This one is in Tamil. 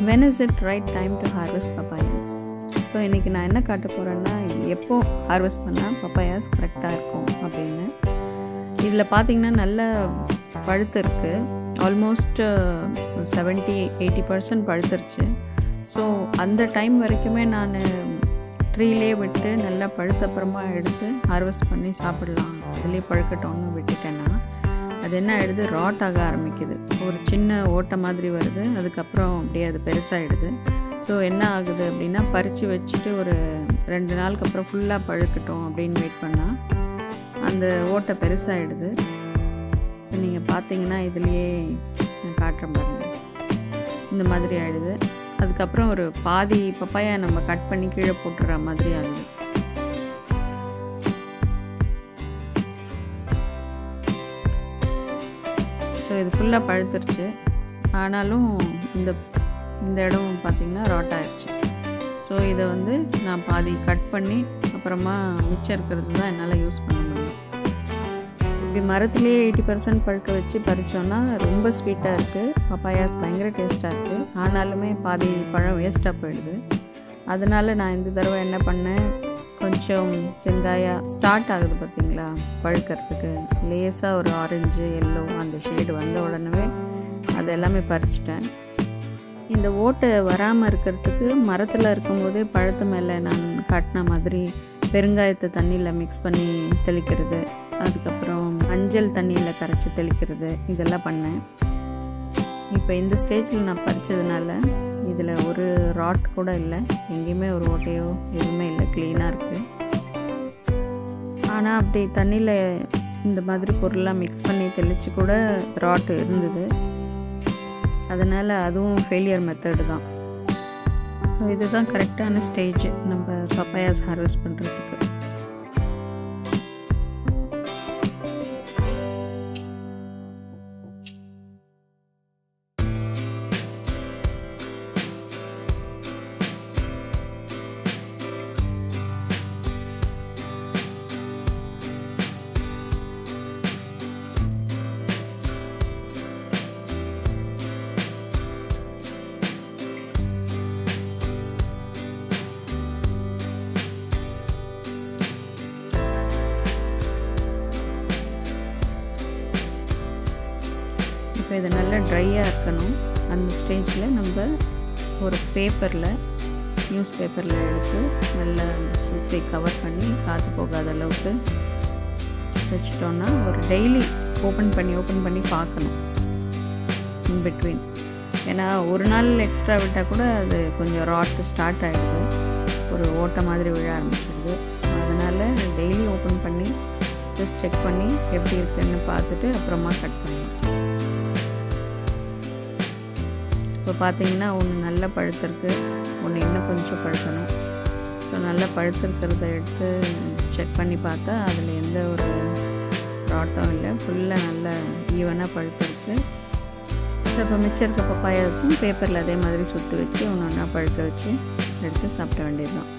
when is it right time to harvest papayas? So இன்றைக்கி நான் என்ன காட்ட போகிறேன்னா எப்போ ஹார்வெஸ்ட் பண்ணால் பப்பாயாஸ் கரெக்டாக இருக்கும் அப்படின்னு. இதில் பார்த்திங்கன்னா நல்ல பழுத்து இருக்குது, ஆல்மோஸ்ட் 70-80% பழுத்துருச்சு. ஸோ அந்த டைம் வரைக்குமே நான் ட்ரீலே விட்டு நல்லா பழுத்தப்புறமா எடுத்து ஹார்வெஸ்ட் பண்ணி சாப்பிடலாம், இதுலேயே பழுக்கட்டோன்னு விட்டுட்டேன்னா அது என்ன ஆகிடுது, ராட் ஆக ஆரம்பிக்குது. ஒரு சின்ன ஓட்டை மாதிரி வருது, அதுக்கப்புறம் அப்படியே அது பெருசாகிடுது. ஸோ என்ன ஆகுது அப்படின்னா, பறித்து வச்சுட்டு ஒரு 2 நாளுக்கு அப்புறம் ஃபுல்லாக பழுக்கட்டும் அப்படின்னு வெயிட் பண்ணால் அந்த ஓட்டை பெருசாகிடுது. நீங்கள் பார்த்தீங்கன்னா இதுலேயே நான் காட்டுறேன் பாருங்கள், இந்த மாதிரி ஆகிடுது. அதுக்கப்புறம் ஒரு பாதி பப்பாயா நம்ம கட் பண்ணி கீழே போட்டுற மாதிரி ஆகுது. ஸோ இது ஃபுல்லாக பழுத்துருச்சு, ஆனாலும் இந்த இடம் பார்த்திங்கன்னா ராட் ஆயிடுச்சு. ஸோ இதை நான் பாதி கட் பண்ணி அப்புறமா மிச்சம் இருக்கிறது தான் என்னால் யூஸ் பண்ண முடியும். இப்படி மரத்துலேயே 80% பழுக்க வச்சு பறித்தோன்னா ரொம்ப ஸ்வீட்டாக இருக்குது, பப்பாயாஸ் பயங்கர டேஸ்ட்டாக இருக்குது. ஆனாலுமே பாதி பழம் வேஸ்ட்டாக போயிடுது. அதனால் நான் இந்த தடவை என்ன பண்ணேன், கொஞ்சம் செங்காயாக ஸ்டார்ட் ஆகுது பார்த்திங்களா பழுக்கிறதுக்கு, லேசாக ஒரு ஆரஞ்சு எல்லோ அந்த ஷேடு வந்த உடனே அது எல்லாமே பறிச்சிட்டேன். இந்த ஓட்டை வராமல் இருக்கிறதுக்கு மரத்தில் இருக்கும்போதே பழத்து மேலே நான் காட்டின மாதிரி பெருங்காயத்தை தண்ணியில் மிக்ஸ் பண்ணி தெளிக்கிறது, அதுக்கப்புறம் மஞ்சள் தண்ணியில் கரைச்சி தெளிக்கிறது, இதெல்லாம் பண்ணேன். இப்போ இந்த ஸ்டேஜில் நான் பறித்ததுனால இதில் ஒரு ராட் கூட இல்லை, எங்கேயுமே ஒரு ஓட்டையோ எதுவுமே இல்லை, க்ளீனாக இருக்குது. ஆனால் அப்படி தண்ணியில் இந்த மாதிரி பொருள்லாம் மிக்ஸ் பண்ணி தெளித்து கூட ராட் இருந்தது. அதனால் அதுவும் ஃபெயிலியர் மெத்தடு தான். ஸோ இதுதான் கரெக்டான ஸ்டேஜ் நம்ம பப்பாயாஸ் ஹார்வெஸ்ட் பண்ணுறதுக்கு. இப்போ இது நல்லா ட்ரையாக இருக்கணும். அந்த ஸ்டேஜில் நம்ம ஒரு பேப்பரில், நியூஸ் பேப்பரில் எடுத்து நல்லா சுற்றி கவர் பண்ணி காற்று போகாத அளவுக்கு வச்சிட்டோன்னா ஒரு டெய்லி ஓப்பன் பண்ணி பார்க்கணும் இன் பிட்வீன். ஏன்னா ஒரு நாள் எக்ஸ்ட்ரா விட்டால் கூட அது கொஞ்சம் ராட்டு ஸ்டார்ட் ஆகிடுது, ஒரு ஓட்டை மாதிரி விழ ஆரம்பிச்சிடுது. அதனால் டெய்லி ஓப்பன் பண்ணி ஜஸ்ட் செக் பண்ணி எப்படி இருக்குன்னு பார்த்துட்டு அப்புறமா கட் பண்ணணும். இப்போ பார்த்தீங்கன்னா ஒன்று நல்லா பழுத்திருக்கு, ஒன்று இன்னும் கொஞ்சம் பழுக்கணும். ஸோ நல்லா பழுத்திருக்கிறத எடுத்து செக் பண்ணி பார்த்தா அதில் எந்த ஒரு ராட்டும் இல்லை, ஃபுல்லாக நல்லா ஈவனாக பழுத்திருக்கு. ஸோ இப்போ மிச்சம் இருக்க பப்பாயாஸும் பேப்பரில் அதே மாதிரி சுற்றி வச்சு ஒன்று ஒன்றா பழுக்க வச்சு எடுத்து சாப்பிட வேண்டியது தான்.